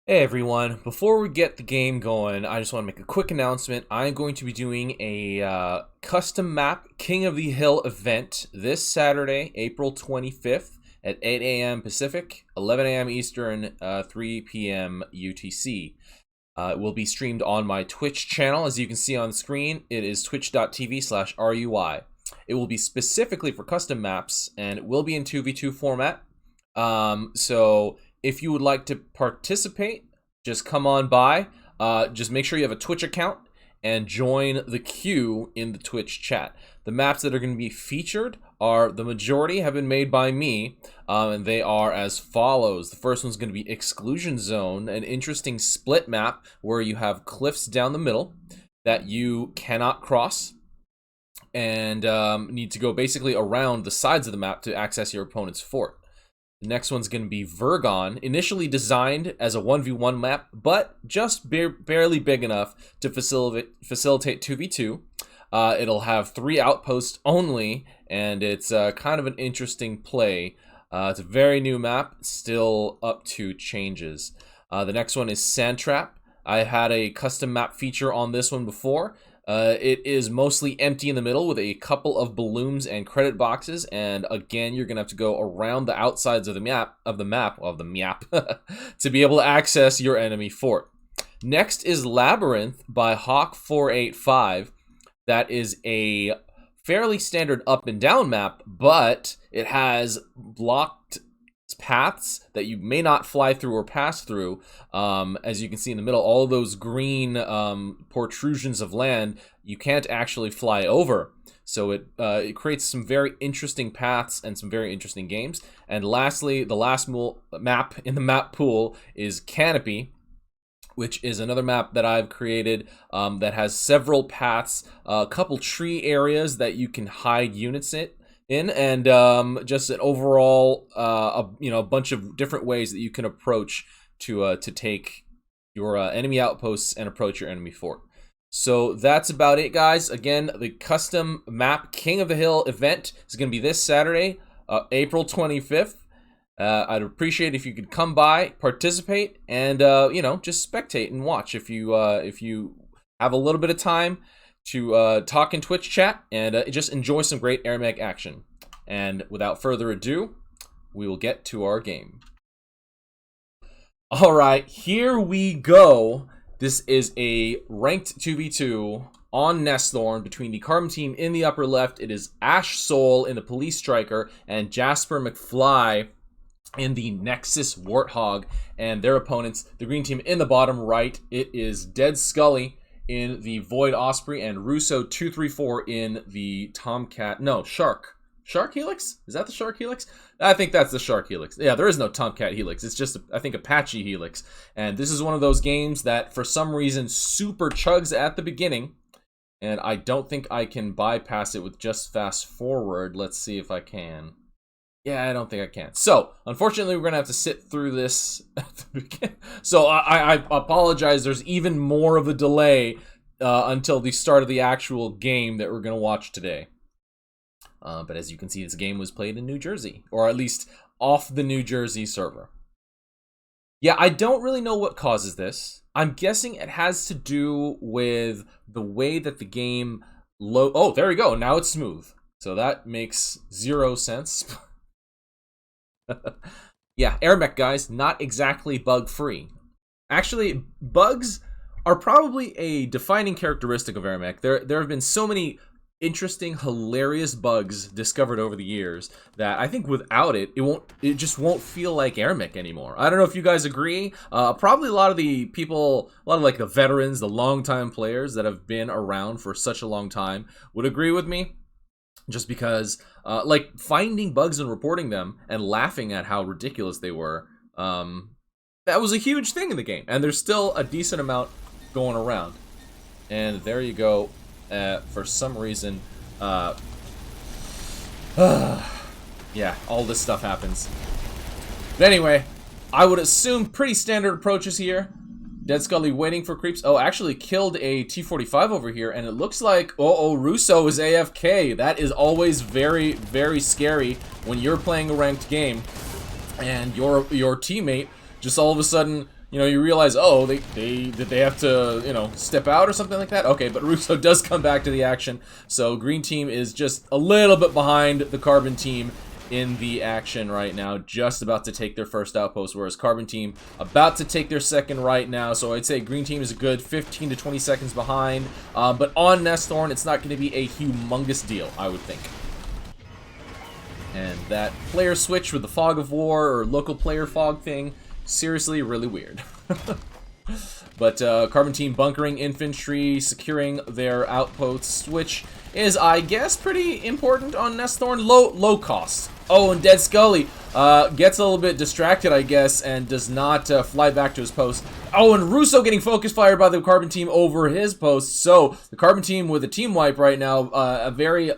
Hey everyone, before we get the game going, I just want to make a quick announcement. I'm going to be doing a custom map King of the Hill event this Saturday, April 25th at 8 a.m. Pacific, 11 a.m. Eastern, 3 p.m. UTC. It will be streamed on my Twitch channel. As you can see on screen, it is twitch.tv/RUI. It will be specifically for custom maps, and it will be in 2v2 format. So if you would like to participate, just come on by. Just make sure you have a Twitch account and join the queue in the Twitch chat. The maps that are going to be featured are, the majority have been made by me, and they are as follows. The first one's going to be Exclusion Zone, an interesting split map where you have cliffs down the middle that you cannot cross and need to go basically around the sides of the map to access your opponent's fort. The next one's going to be Vergon, initially designed as a 1v1 map, but just barely big enough to facilitate 2v2. It'll have 3 outposts only, and it's kind of an interesting play. It's a very new map, still up to changes. The next one is Sandtrap. I had a custom map feature on this one before. It is mostly empty in the middle with a couple of balloons and credit boxes, and again, you're gonna have to go around the outsides of the map to be able to access your enemy fort. Next is Labyrinth by Hawk485. That is a fairly standard up and down map, but it has blocked paths that you may not fly through or pass through. As you can see in the middle, all those green protrusions of land you can't actually fly over, so it creates some very interesting paths and some very interesting games. And lastly, the last map in the map pool is Canopy, which is another map that I've created that has several paths, a couple tree areas that you can hide units in, and just an overall a bunch of different ways that you can approach to take your enemy outposts and approach your enemy fort. So that's about it, guys. Again, the custom map King of the Hill event is going to be this Saturday, April 25th. I'd appreciate if you could come by, participate, and just spectate and watch if you have a little bit of time to talk in Twitch chat and just enjoy some great AirMech action. And without further ado, we will get to our game. Alright, here we go. This is a ranked 2v2 on Nesthorn between the Carbon team in the upper left. It is ashsoul in the Police Striker and JasperMcFly in the Nexus Warthog, and their opponents, the green team in the bottom right. It is D3adSku11y in the Void Osprey and Russo234 in the Tomcat. No, Shark Helix? Is that the Shark Helix? I think that's the Shark Helix. Yeah, there is no Tomcat Helix. It's just, I think, Apache Helix. And this is one of those games that, for some reason, super chugs at the beginning. And I don't think I can bypass it with just fast forward. Let's see if I can. Yeah, I don't think I can. So, unfortunately, we're going to have to sit through this at the beginning. So, I apologize. There's even more of a delay until the start of the actual game that we're going to watch today. But as you can see, this game was played in New Jersey, or at least off the New Jersey server. Yeah, I don't really know what causes this. I'm guessing it has to do with the way that the game oh, there we go. Now it's smooth. So that makes 0 sense. Yeah, AirMech, guys, not exactly bug-free. Actually, bugs are probably a defining characteristic of AirMech. There have been so many interesting, hilarious bugs discovered over the years that I think without it, it just won't feel like AirMech anymore. I don't know if you guys agree. Probably a lot of the people, a lot of like the veterans, the longtime players that have been around for such a long time would agree with me. Just because, like, finding bugs and reporting them and laughing at how ridiculous they were, that was a huge thing in the game. And there's still a decent amount going around. And there you go. For some reason, yeah, all this stuff happens. But anyway, I would assume pretty standard approaches here. D3adSku11y waiting for creeps. Oh, actually killed a T-45 over here, and it looks like, Russo is AFK. That is always very, very scary when you're playing a ranked game and your teammate just all of a sudden, you know, you realize, oh, did they have to, you know, step out or something like that? Okay, but Russo does come back to the action, so green team is just a little bit behind the carbon team in the action right now, just about to take their first outpost, whereas carbon team about to take their second right now. So I'd say green team is a good 15 to 20 seconds behind, but on Nesthorn it's not going to be a humongous deal, I would think. And that player switch with the fog of war or local player fog thing, seriously really weird. But carbon team bunkering infantry, securing their outposts, which is, I guess, pretty important on Nesthorn. Low cost. Oh, and D3adSku11y gets a little bit distracted, I guess, and does not fly back to his post. Oh, and Russo getting focus fired by the carbon team over his post. So the carbon team with a team wipe right now, a very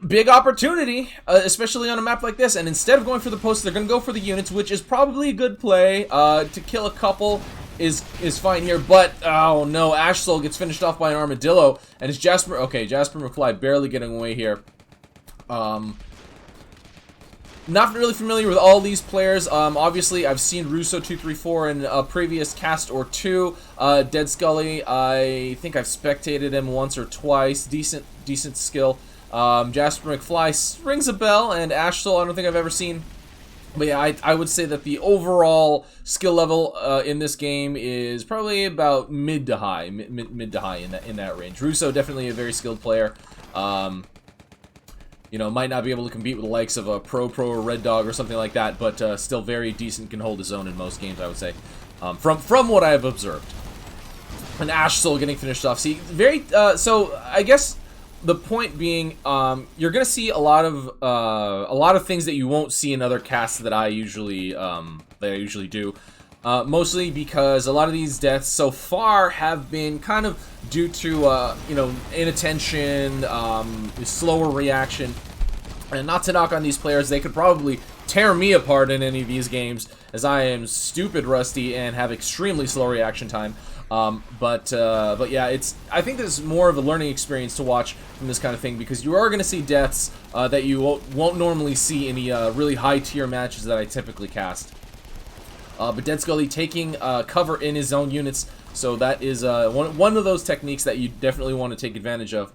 big opportunity, especially on a map like this. And instead of going for the post, they're going to go for the units, which is probably a good play. To kill a couple is fine here, but oh no, ashsoul gets finished off by an armadillo, and it's JasperMcFly barely getting away here. Not really familiar with all these players. Obviously, I've seen Russo234 in a previous cast or two. D3adSku11y, I think I've spectated him once or twice. Decent skill. JasperMcFly rings a bell, and ashsoul I don't think I've ever seen. But yeah, I would say that the overall skill level in this game is probably about mid to high in that range. Russo definitely a very skilled player. You know, might not be able to compete with the likes of a Pro or Red Dog or something like that, but still very decent, can hold his own in most games, I would say, from what I've observed. And ashsoul getting finished off. See, very so I guess the point being, you're gonna see a lot of things that you won't see in other casts that I usually do. Mostly because a lot of these deaths so far have been kind of due to, you know, inattention, slower reaction. And not to knock on these players, they could probably tear me apart in any of these games, as I am stupid rusty and have extremely slow reaction time. But yeah, I think this is more of a learning experience to watch from this kind of thing, because you are going to see deaths that you won't normally see in the really high tier matches that I typically cast. But D3adSku11y taking cover in his own units, so that is one of those techniques that you definitely want to take advantage of.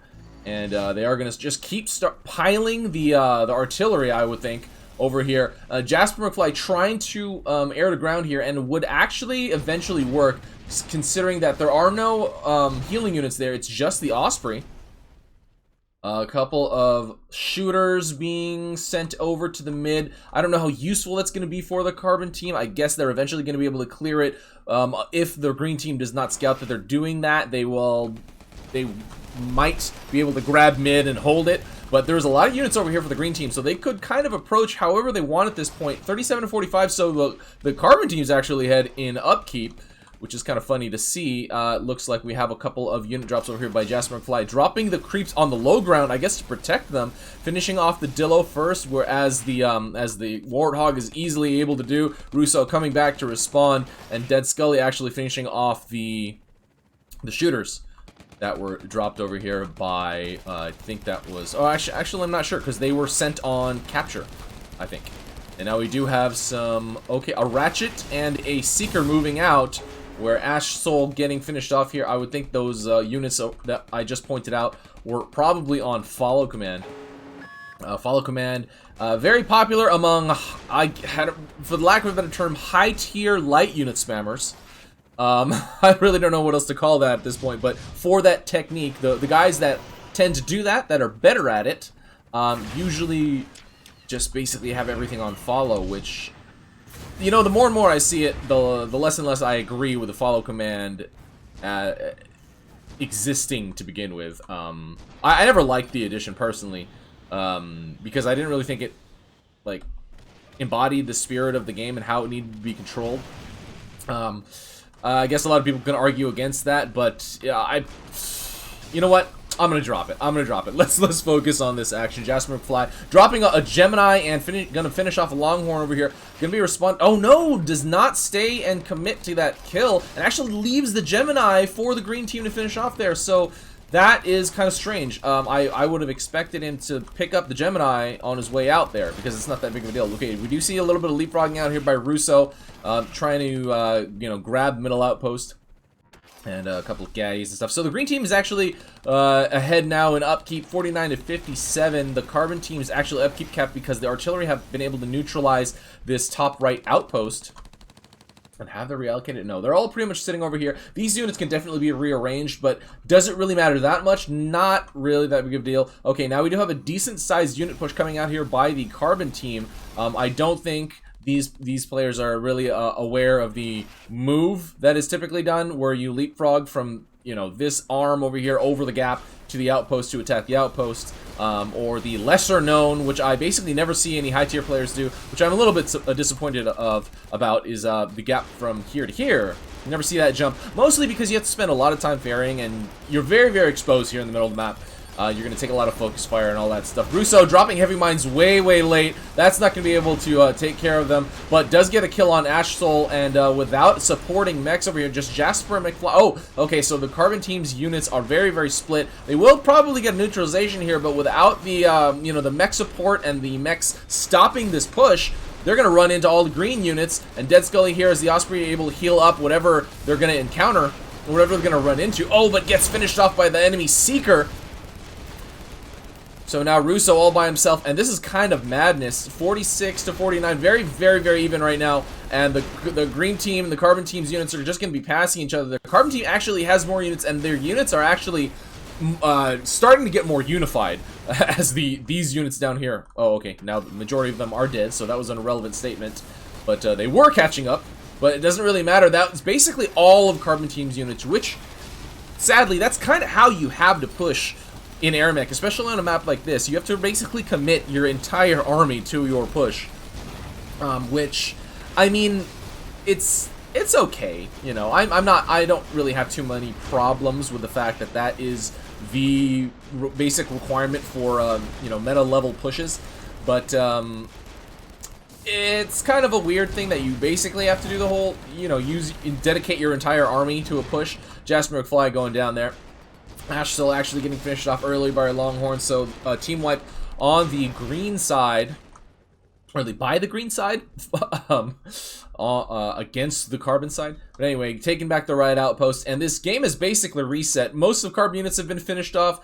And they are going to just keep piling the artillery, I would think, over here. JasperMcFly trying to air to ground here, and would actually eventually work, considering that there are no healing units there. It's just the Osprey. A couple of shooters being sent over to the mid. I don't know how useful that's going to be for the carbon team. I guess they're eventually going to be able to clear it. If the green team does not scout that they're doing that, they might be able to grab mid and hold it. But there's a lot of units over here for the green team, so they could kind of approach however they want at this point. 37 to 45, so the carbon team's actually head in upkeep, which is kind of funny to see. Looks like we have a couple of unit drops over here by JasperMcFly, dropping the creeps on the low ground, I guess, to protect them, finishing off the Dillo first, whereas the Warthog is easily able to do. Russo coming back to respond, and D3adSku11y actually finishing off the shooters that were dropped over here by, I think that was, oh, actually I'm not sure, because they were sent on capture, I think. And now we do have some, okay, a Ratchet and a Seeker moving out, where ashsoul getting finished off here. I would think those units that I just pointed out were probably on follow command. Follow command, very popular among, for the lack of a better term, high-tier light unit spammers. I really don't know what else to call that at this point, but for that technique, the guys that tend to do that are better at it, usually just basically have everything on follow, which, you know, the more and more I see it, the less and less I agree with the follow command existing to begin with. I never liked the addition personally, because I didn't really think it, like, embodied the spirit of the game and how it needed to be controlled. I guess a lot of people can argue against that, but yeah, you know what? I'm gonna drop it. Let's focus on this action. JasperMcFly dropping a Gemini and gonna finish off a Longhorn over here. Gonna be oh no, does not stay and commit to that kill, and actually leaves the Gemini for the green team to finish off there. So that is kind of strange. I would have expected him to pick up the Gemini on his way out there, because it's not that big of a deal. Okay, we do see a little bit of leapfrogging out here by Russo, trying to, you know, grab middle outpost. And a couple of gaddies and stuff. So the green team is actually ahead now in upkeep, 49 to 57. The carbon team is actually upkeep capped because the artillery have been able to neutralize this top right outpost. And have they reallocated? No, they're all pretty much sitting over here. These units can definitely be rearranged, but does it really matter that much? Not really that big of a deal. Okay, now we do have a decent-sized unit push coming out here by the carbon team. I don't think these players are really aware of the move that is typically done, where you leapfrog from, you know, this arm over here over the gap to the outpost to attack the outpost, or the lesser known, which I basically never see any high tier players do, which I'm a little bit disappointed about, is the gap from here to here. You never see that jump, mostly because you have to spend a lot of time ferrying, and you're very, very exposed here in the middle of the map. You're going to take a lot of focus fire and all that stuff. Russo dropping heavy mines way, way late. That's not going to be able to take care of them, but does get a kill on ashsoul, and without supporting mechs over here, just JasperMcFly. Oh, okay, so the carbon team's units are very, very split. They will probably get neutralization here, but without the, you know, the mech support and the mechs stopping this push, they're going to run into all the green units, and Dead Scully here is the Osprey able to heal up whatever they're going to encounter, whatever they're going to run into. Oh, but gets finished off by the enemy Seeker. So now Russo all by himself, and this is kind of madness. 46 to 49, very, very, very even right now. And the green team and the carbon team's units are just going to be passing each other. The carbon team actually has more units, and their units are actually starting to get more unified as these units down here. Oh, okay, now the majority of them are dead, so that was an irrelevant statement. But they were catching up, but it doesn't really matter. That was basically all of carbon team's units, which, sadly, that's kind of how you have to push in AirMech, especially on a map like this. You have to basically commit your entire army to your push, which, I mean, it's okay, you know. I don't really have too many problems with the fact that that is the basic requirement for you know, meta level pushes, but it's kind of a weird thing that you basically have to do the whole, you know, dedicate your entire army to a push. JasperMcFly going down there. ashsoul actually getting finished off early by our Longhorn, so team wipe on the green side, or by the green side, against the carbon side. But anyway, taking back the right outpost, and this game is basically reset. Most of carbon units have been finished off.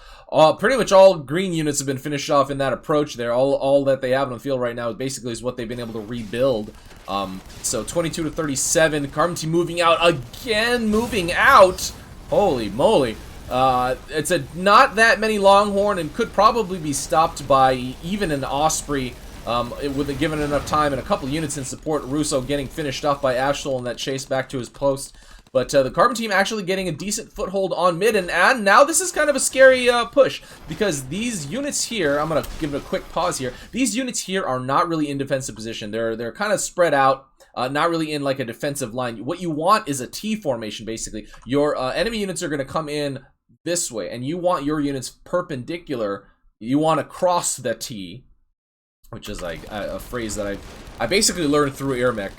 Pretty much all green units have been finished off in that approach there. All that they have on the field right now is what they've been able to rebuild. So 22 to 37, carbon team moving out again, moving out. Holy moly. It's not that many Longhorn, and could probably be stopped by even an Osprey with given enough time and a couple units in support. Russo getting finished off by ashsoul in that chase back to his post. But the carbon team actually getting a decent foothold on mid, and now this is kind of a scary push, because these units here, I'm going to give it a quick pause here, these units here are not really in defensive position. They're kind of spread out. Not really in like a defensive line. What you want is a T formation, basically. Your enemy units are going to come in this way, and you want your units perpendicular. You want to cross the T, which is like a phrase that I basically learned through AirMech,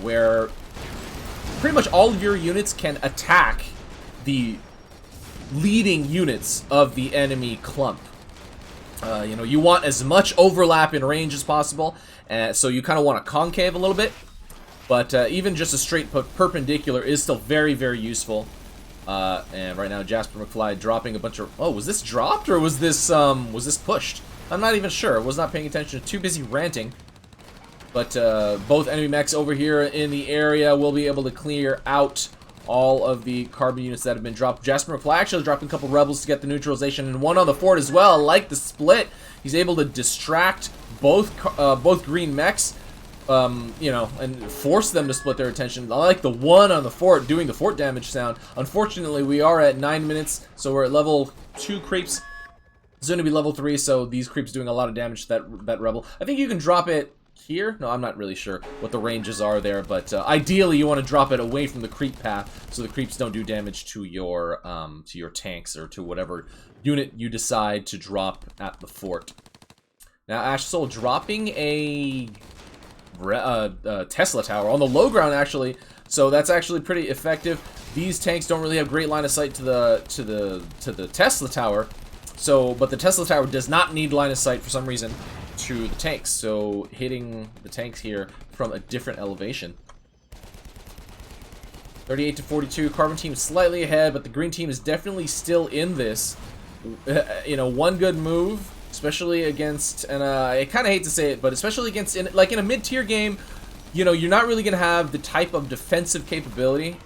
where pretty much all of your units can attack the leading units of the enemy clump. You know, you want as much overlap in range as possible, so you kind of want to concave a little bit, but even just a straight perpendicular is still very, very useful. And right now, JasperMcFly dropping a bunch of... Oh, was this dropped, or was this pushed? I'm not even sure. I was not paying attention. Too busy ranting. But both enemy mechs over here in the area will be able to clear out all of the carbon units that have been dropped. JasperMcFly actually dropping a couple rebels to get the neutralization, and one on the fort as well. Like the split, he's able to distract both green mechs, you know, and force them to split their attention. I like the one on the fort doing the fort damage sound. Unfortunately, we are at 9 minutes, so we're at level 2 creeps. Soon to be level 3, so these creeps doing a lot of damage to that rebel. I think you can drop it here? No, I'm not really sure what the ranges are there, but ideally you want to drop it away from the creep path so the creeps don't do damage to your tanks or to whatever unit you decide to drop at the fort. Now ashsoul dropping a Tesla tower on the low ground actually. So that's actually pretty effective. These tanks don't really have great line of sight to the Tesla tower. So, but the Tesla tower does not need line of sight for some reason to the tanks. So hitting the tanks here from a different elevation. 38 to 42. Carbon team slightly ahead, but the green team is definitely still in this. You know, one good move, especially against, and I kind of hate to say it, but especially against, like in a mid-tier game, you know, you're not really going to have the type of defensive capability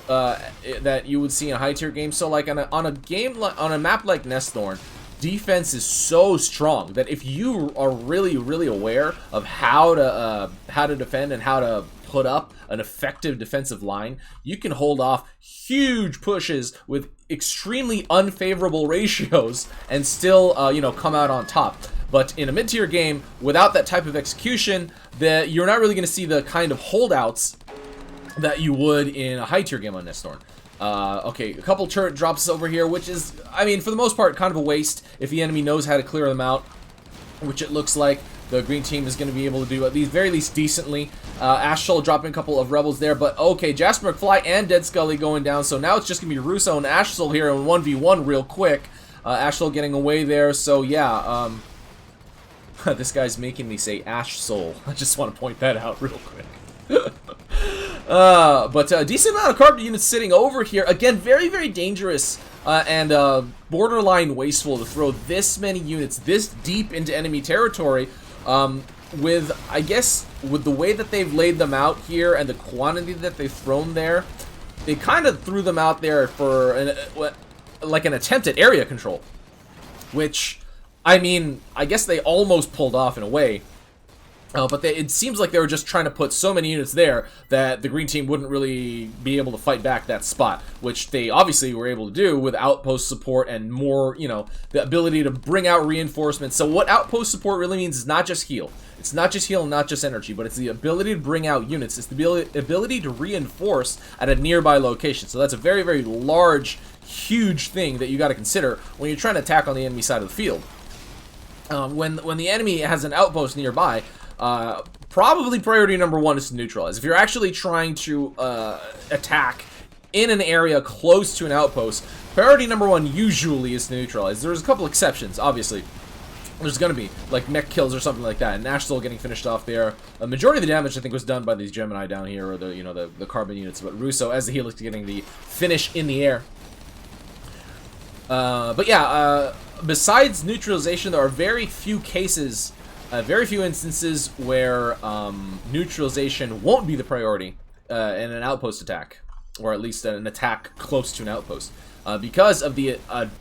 that you would see in a high-tier game. So, like on a map like Nesthorn, defense is so strong that if you are really aware of how to defend and how to put up an effective defensive line, you can hold off huge pushes with extremely unfavorable ratios and still, you know, come out on top. But in a mid-tier game, without that type of execution, you're not really going to see the kind of holdouts that you would in a high-tier game on Nesthorn. Okay, a couple turret drops over here, which is, I mean, for the most part, kind of a waste if the enemy knows how to clear them out, which it looks like the green team is going to be able to do at least, very least decently. ashsoul dropping a couple of rebels there, but okay, JasperMcFly and DSku11y going down, so now it's just going to be Russo and ashsoul here in 1v1 real quick. ashsoul getting away there, so yeah, this guy's making me say ashsoul. I just want to point that out real quick. But a decent amount of carbon units sitting over here. Again, very dangerous and borderline wasteful to throw this many units this deep into enemy territory. With, I guess, with the way that they've laid them out here and the quantity that they've thrown there, they kind of threw them out there for like an attempt at area control. Which, I mean, I guess they almost pulled off in a way. But it seems like they were just trying to put so many units there that the green team wouldn't really be able to fight back that spot, which they obviously were able to do with outpost support and more, you know, the ability to bring out reinforcements. So what outpost support really means is not just heal. It's not just heal and not just energy, but it's the ability to bring out units. It's the ability to reinforce at a nearby location. So that's a very large, huge thing that you got to consider when you're trying to attack on the enemy side of the field. When the enemy has an outpost nearby, probably priority number one is to neutralize. If you're actually trying to attack in an area close to an outpost, priority number one usually is to neutralize. There's a couple exceptions, obviously. There's gonna be like mech kills or something like that, and ashsoul getting finished off there. A majority of the damage I think was done by these Gemini down here, or the carbon units. But Russo as the helix getting the finish in the air. But yeah, besides neutralization, there are very few cases. Very few instances where neutralization won't be the priority in an outpost attack, or at least an attack close to an outpost, because of the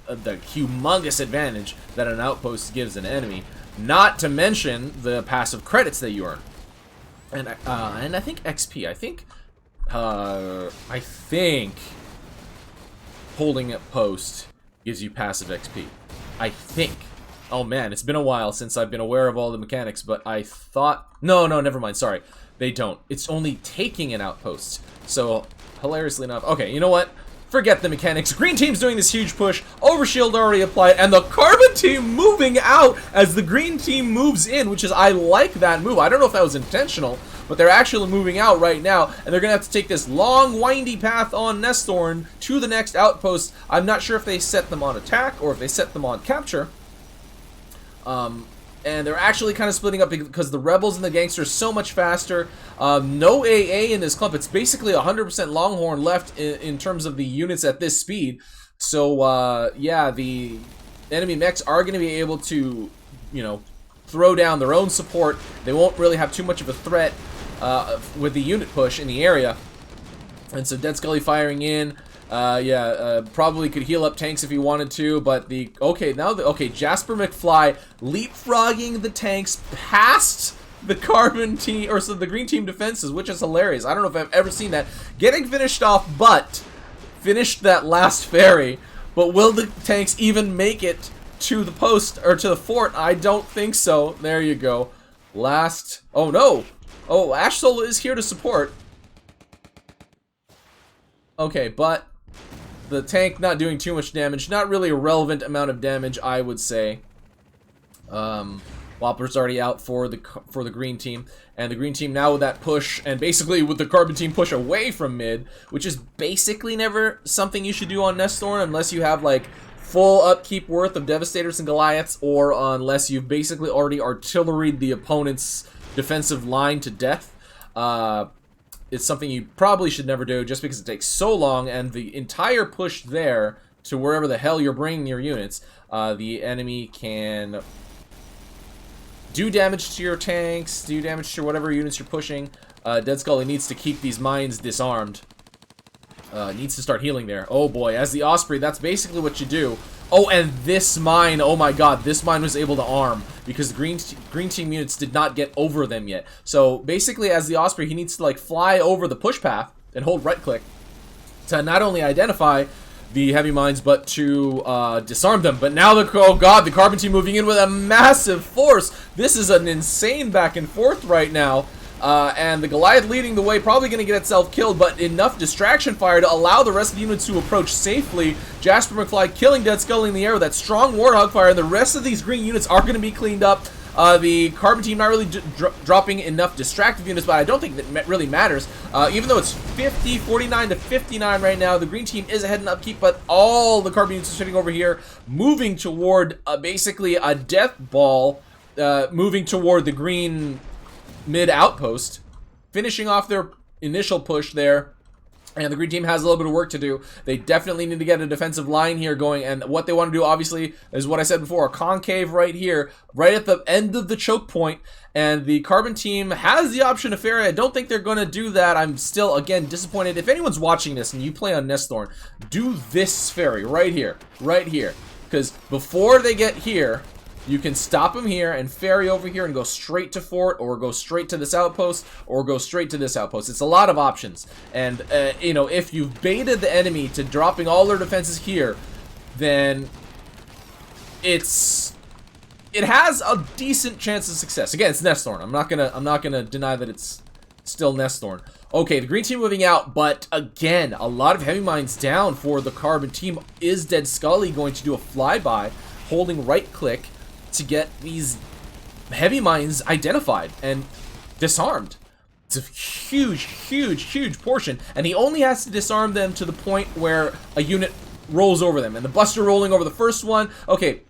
humongous advantage that an outpost gives an enemy. Not to mention the passive credits that you earn, and I think XP. I think holding at post gives you passive XP. I think. Oh man, it's been a while since I've been aware of all the mechanics, but I thought... No, never mind, sorry. They don't. It's only taking an outpost. So, hilariously enough... Okay, you know what? Forget the mechanics. Green team's doing this huge push. Overshield already applied, and the carbon team moving out as the green team moves in, which is... I like that move. I don't know if that was intentional, but they're actually moving out right now, and they're going to have to take this long, windy path on Nesthorn to the next outpost. I'm not sure if they set them on attack or if they set them on capture. And they're actually kind of splitting up because the rebels and the gangsters are so much faster. No AA in this clump. It's basically 100% Longhorn left in terms of the units at this speed. So, yeah, the enemy mechs are going to be able to, you know, throw down their own support. They won't really have too much of a threat with the unit push in the area. And so DSku11y firing in. Probably could heal up tanks if he wanted to, but JasperMcFly leapfrogging the tanks past the carbon team, or so the green team defenses, which is hilarious. I don't know if I've ever seen that. Getting finished off, but finished that last ferry. But will the tanks even make it to the post, or to the fort? I don't think so. There you go. Last, oh no! Oh, ashsoul is here to support. Okay, but the tank not doing too much damage. Not really a relevant amount of damage, I would say. Whopper's already out for the green team, and the green team now with that push, and basically with the carbon team push away from mid, which is basically never something you should do on Nesthorn unless you have like full upkeep worth of Devastators and Goliaths, or unless you've basically already artilleried the opponent's defensive line to death. It's something you probably should never do just because it takes so long, and the entire push there to wherever the hell you're bringing your units, the enemy can do damage to your tanks, do damage to whatever units you're pushing. Dead Scully needs to keep these mines disarmed. Needs to start healing there. Oh boy, as the Osprey, that's basically what you do. Oh, and this mine, oh my god, this mine was able to arm because the green team units did not get over them yet. So basically, as the Osprey, he needs to like fly over the push path and hold right click to not only identify the heavy mines, but to disarm them. But now oh god, the carbon team moving in with a massive force. This is an insane back and forth right now. And the Goliath leading the way, probably going to get itself killed, but enough distraction fire to allow the rest of the units to approach safely. JasperMcFly killing Dead Scully in the air with that strong Warthog fire, and the rest of these green units are going to be cleaned up. The carbon team not really dropping enough distractive units, but I don't think that really matters. Even though it's 49 to 59 right now, the green team is ahead in upkeep, but all the carbon units are sitting over here, moving toward basically a death ball, moving toward the green mid outpost, finishing off their initial push there. And the green team has a little bit of work to do. They definitely need to get a defensive line here going, and what they want to do obviously is what I said before, a concave right here, right at the end of the choke point. And the carbon team has the option to ferry. I don't think they're going to do that. I'm still, again, disappointed. If anyone's watching this and you play on Nesthorn, do this ferry right here, because before they get here, you can stop them here and ferry over here and go straight to fort, or go straight to this outpost, or go straight to this outpost. It's a lot of options. And, you know, if you've baited the enemy to dropping all their defenses here, then it has a decent chance of success. Again, it's Nesthorn. I'm not gonna deny that it's still Nesthorn. Okay, the green team moving out, but again, a lot of heavy mines down for the carbon team. Is Dead Scully going to do a flyby, holding right click, to get these heavy mines identified and disarmed? It's a huge portion, and he only has to disarm them to the point where a unit rolls over them, and the Buster rolling over the first one. Okay,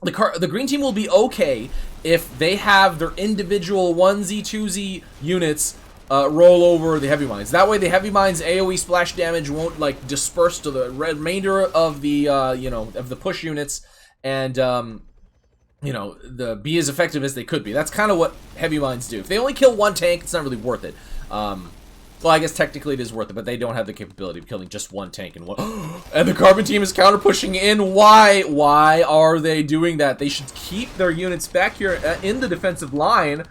the green team will be okay if they have their individual 1Z, 2Z units roll over the heavy mines. That way the heavy mines AoE splash damage won't like disperse to the remainder of the you know, of the push units, and you know, be as effective as they could be. That's kind of what heavy mines do. If they only kill one tank, it's not really worth it. Well, I guess technically it is worth it, but they don't have the capability of killing just one tank and one. And the carbon team is counter pushing in. Why? Why are they doing that? They should keep their units back here in the defensive line.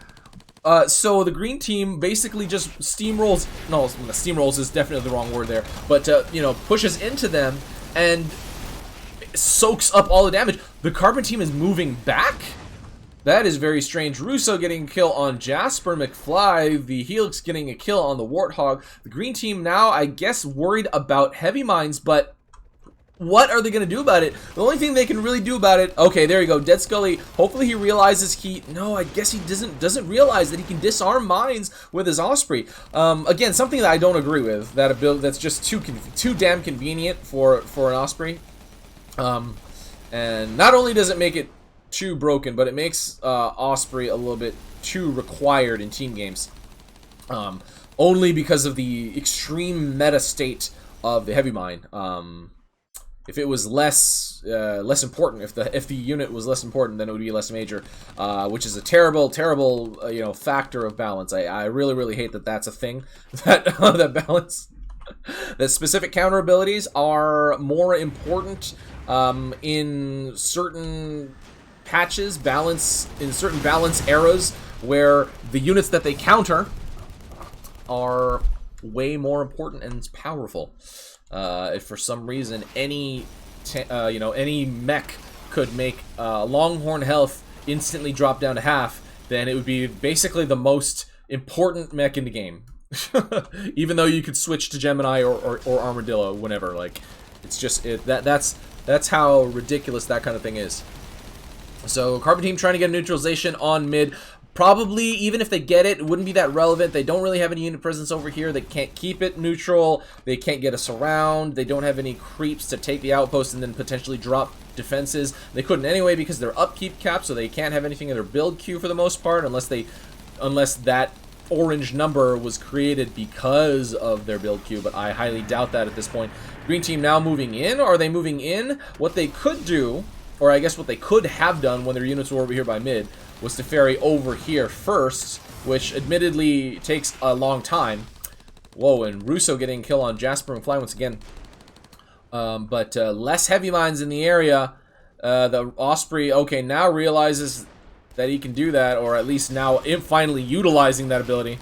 So the green team basically just steamrolls. No, steamrolls is definitely the wrong word there. But you know, pushes into them and soaks up all the damage. The carbon team is moving back. That is very strange. Russo getting a kill on JasperMcFly. The Helix getting a kill on the Warthog. The green team now, I guess, worried about heavy mines, but what are they going to do about it? The only thing they can really do about it... Okay, there you go. Dead Scully, hopefully he realizes he... No, I guess he doesn't realize that he can disarm mines with his Osprey. Again, something that I don't agree with. That ability that's just too damn convenient for an Osprey. And not only does it make it too broken, but it makes Osprey a little bit too required in team games. Only because of the extreme meta state of the heavy mine. If it was less important, if the unit was less important, then it would be less major, which is a terrible you know, factor of balance. I really hate that that's a thing, that that balance. That specific counter abilities are more important in certain patches, in certain balance eras, where the units that they counter are way more important and powerful. If for some reason any mech could make Longhorn health instantly drop down to half, then it would be basically the most important mech in the game. Even though you could switch to Gemini or Armadillo whenever, like, it's just that's how ridiculous that kind of thing is. So Carbon Team trying to get a neutralization on mid. Probably, even if they get it, it wouldn't be that relevant. They don't really have any unit presence over here. They can't keep it neutral. They can't get us around. They don't have any creeps to take the outpost and then potentially drop defenses. They couldn't anyway because they're upkeep capped, so they can't have anything in their build queue for the most part unless that orange number was created because of their build queue, but I highly doubt that at this point. Green Team now moving in. Are they moving in? What they could do, or I guess what they could have done when their units were over here by mid, was to ferry over here first, which admittedly takes a long time. Whoa, and Russo getting a kill on JasperMcFly once again. But less heavy mines in the area. The Osprey, okay, now realizes that he can do that, or at least now finally utilizing that ability.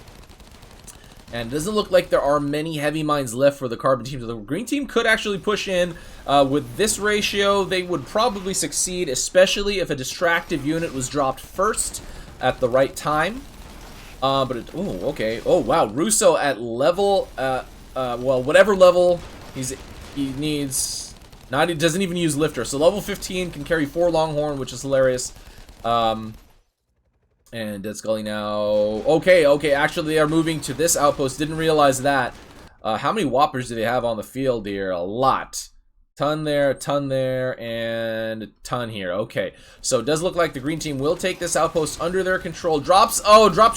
And it doesn't look like there are many heavy mines left for the Carbon Team. So the Green Team could actually push in. With this ratio, they would probably succeed, especially if a distractive unit was dropped first at the right time. Oh, okay. Oh, wow. Russo at level, well, whatever level he needs. He doesn't even use Lifter. So level 15 can carry 4 Longhorn, which is hilarious. And D3adSku11y now. Okay, actually they are moving to this outpost. Didn't realize that. How many Whoppers do they have on the field here? A lot. Ton there, and a ton here. Okay, so it does look like the Green Team will take this outpost under their control. Drops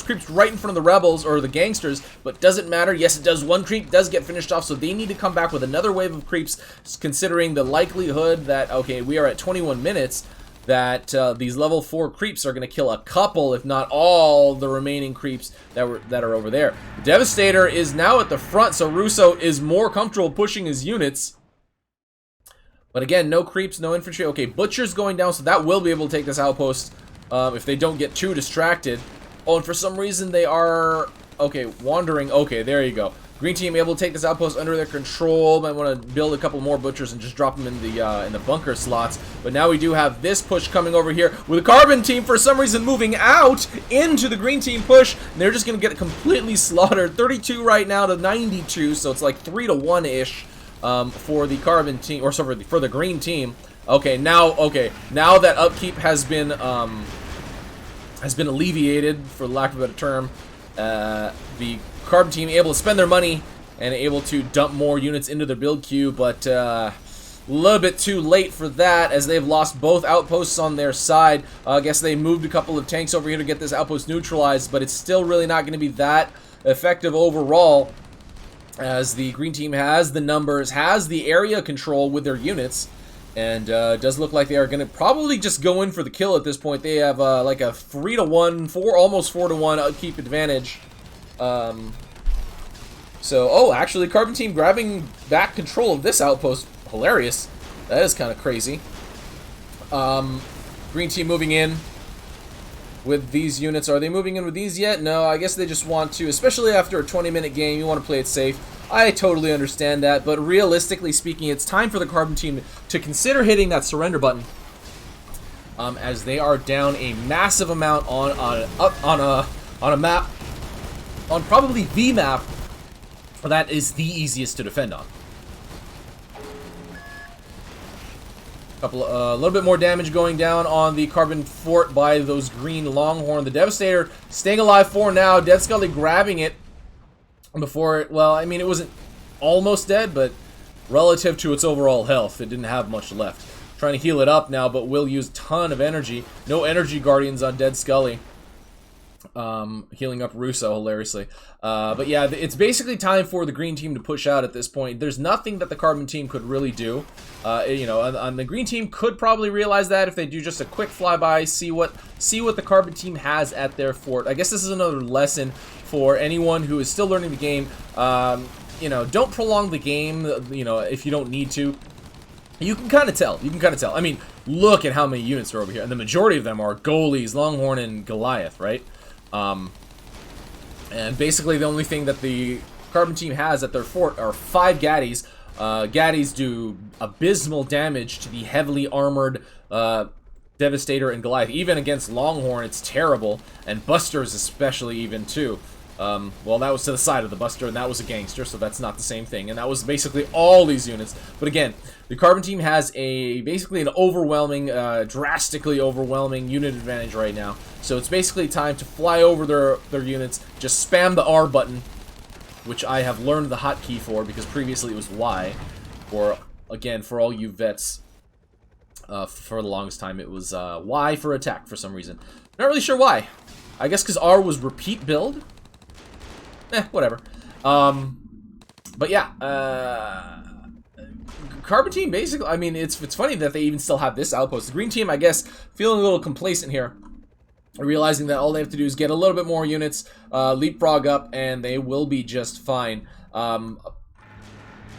creeps right in front of the rebels, or the gangsters, but doesn't matter. Yes, it does. One creep does get finished off, so they need to come back with another wave of creeps, considering the likelihood that, okay, we are at 21 minutes, that these level 4 creeps are going to kill a couple, if not all, the remaining creeps that are over there. Devastator is now at the front, so Russo is more comfortable pushing his units. But again, no creeps, no infantry. Okay, Butcher's going down, so that will be able to take this outpost if they don't get too distracted. Oh, and for some reason they are, okay, wandering. Okay, there you go. Green Team able to take this outpost under their control. Might want to build a couple more Butchers and just drop them in the bunker slots. But now we do have this push coming over here with the Carbon Team for some reason moving out into the Green Team push. And they're just going to get completely slaughtered. 32 right now to 92, so it's like 3 to 1-ish. For the Carbon Team, or sorry, for the Green Team. Okay, now that upkeep has been alleviated, for lack of a better term, the Carbon Team able to spend their money and able to dump more units into their build queue, but a little bit too late for that, as they've lost both outposts on their side. I guess they moved a couple of tanks over here to get this outpost neutralized, but it's still really not going to be that effective overall, as the Green Team has the numbers, has the area control with their units, and does look like they are going to probably just go in for the kill at this point. They have like a 3 to 1, almost 4 to 1 upkeep advantage. Actually, Carbon Team grabbing back control of this outpost. Hilarious. That is kind of crazy. Green Team moving in with these units. Are they moving in with these yet? No, I guess they just want to, especially after a 20-minute game, you want to play it safe. I totally understand that, but realistically speaking, it's time for the Carbon Team to consider hitting that surrender button, as they are down a massive amount on a map, on probably the map that is the easiest to defend on. A little bit more damage going down on the Carbon Fort by those green Longhorn. The Devastator staying alive for now. D3adSku11y grabbing it before it, well, I mean, it wasn't almost dead, but relative to its overall health, it didn't have much left. Trying to heal it up now, but will use a ton of energy. No energy guardians on D3adSku11y. Healing up Russo, hilariously. But yeah, it's basically time for the Green Team to push out at this point. There's nothing that the Carbon Team could really do. You know, and the Green Team could probably realize that if they do just a quick flyby, see what the Carbon Team has at their fort. I guess this is another lesson for anyone who is still learning the game. You know, don't prolong the game, you know, if you don't need to. You can kind of tell. I mean, look at how many units are over here. And the majority of them are goalies, Longhorn, and Goliath, right? And basically the only thing that the Carbon Team has at their fort are 5 Gaddies. Gaddies do abysmal damage to the heavily armored Devastator and Goliath. Even against Longhorn, it's terrible. And Busters especially even, too. Well, that was to the side of the Buster, and that was a gangster, so that's not the same thing. And that was basically all these units. But again, the Carbon team has basically an overwhelming, drastically overwhelming unit advantage right now. So it's basically time to fly over their units, just spam the R button, which I have learned the hotkey for, because previously it was Y. Or, again, for all you vets, for the longest time it was Y for attack for some reason. Not really sure why. I guess because R was repeat build? Whatever. But yeah, Carbon team basically, I mean, it's funny that they even still have this outpost. The Green team, I guess, feeling a little complacent here, realizing that all they have to do is get a little bit more units, leapfrog up, and they will be just fine.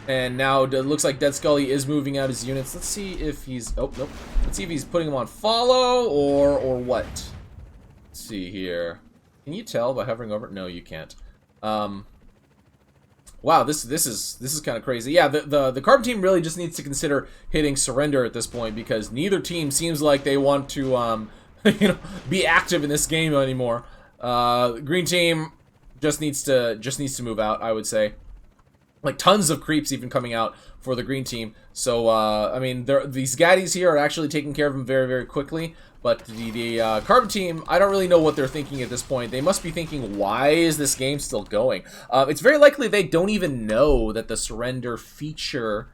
And now it looks like Dead Scully is moving out his units. Let's see if he's, oh, nope. Let's see if he's putting them on follow or what. Let's see here. Can you tell by hovering over it? No, you can't. Wow, this is kind of crazy. Yeah, the Carbon team really just needs to consider hitting surrender at this point, because neither team seems like they want to you know, be active in this game anymore. Green team just needs to move out, I would say. Like tons of creeps even coming out for the Green team. So I mean, these gaddies here are actually taking care of them very, very quickly. But the Carbon team, I don't really know what they're thinking at this point. They must be thinking, why is this game still going? It's very likely they don't even know that the surrender feature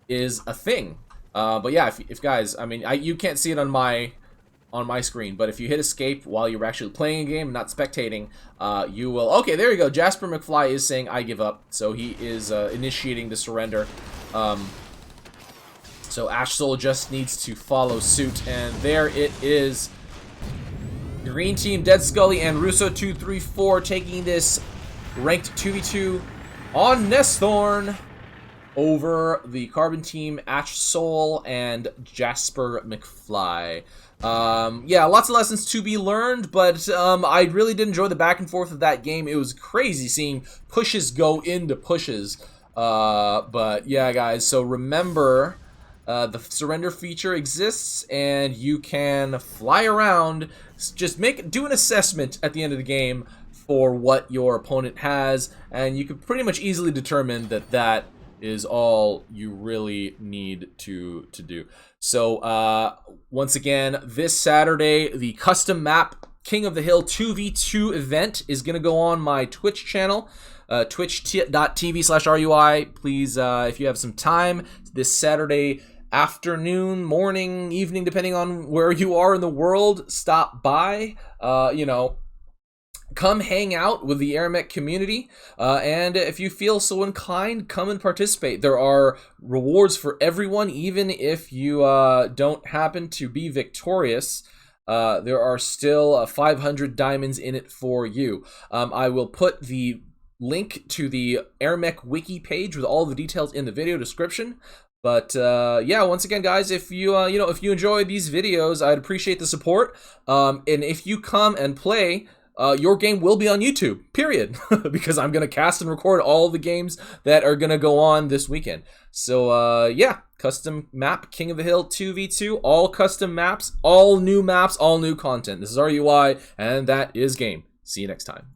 is a thing. But yeah, if guys, I mean, you can't see it on my screen, but if you hit escape while you're actually playing a game, not spectating, you will... Okay, there you go. JasperMcFly is saying, I give up. So he is initiating the surrender. So ashsoul just needs to follow suit, and there it is. Green team, Dead Scully and Russo234 taking this ranked 2v2 on Nesthorn over the Carbon team, ashsoul and JasperMcFly. Yeah, lots of lessons to be learned, but I really did enjoy the back and forth of that game. It was crazy seeing pushes go into pushes. But yeah, guys, so remember, the surrender feature exists, and you can fly around. Just do an assessment at the end of the game for what your opponent has, and you can pretty much easily determine that is all you really need to do. So once again, this Saturday, the custom map King of the Hill 2v2 event is going to go on my Twitch channel, twitch.tv/RUI. Please, if you have some time this Saturday afternoon, morning, evening, depending on where you are in the world, stop by. You know, come hang out with the AirMech community, and if you feel so inclined, come and participate. There are rewards for everyone, even if you don't happen to be victorious. There are still 500 diamonds in it for you. I will put the link to the AirMech wiki page with all the details in the video description. But yeah, once again, guys, if you you know, if you enjoy these videos, I'd appreciate the support. And if you come and play, your game will be on YouTube, period, because I'm going to cast and record all the games that are going to go on this weekend. So, yeah, custom map, King of the Hill 2v2, all custom maps, all new content. This is RUI, and that is game. See you next time.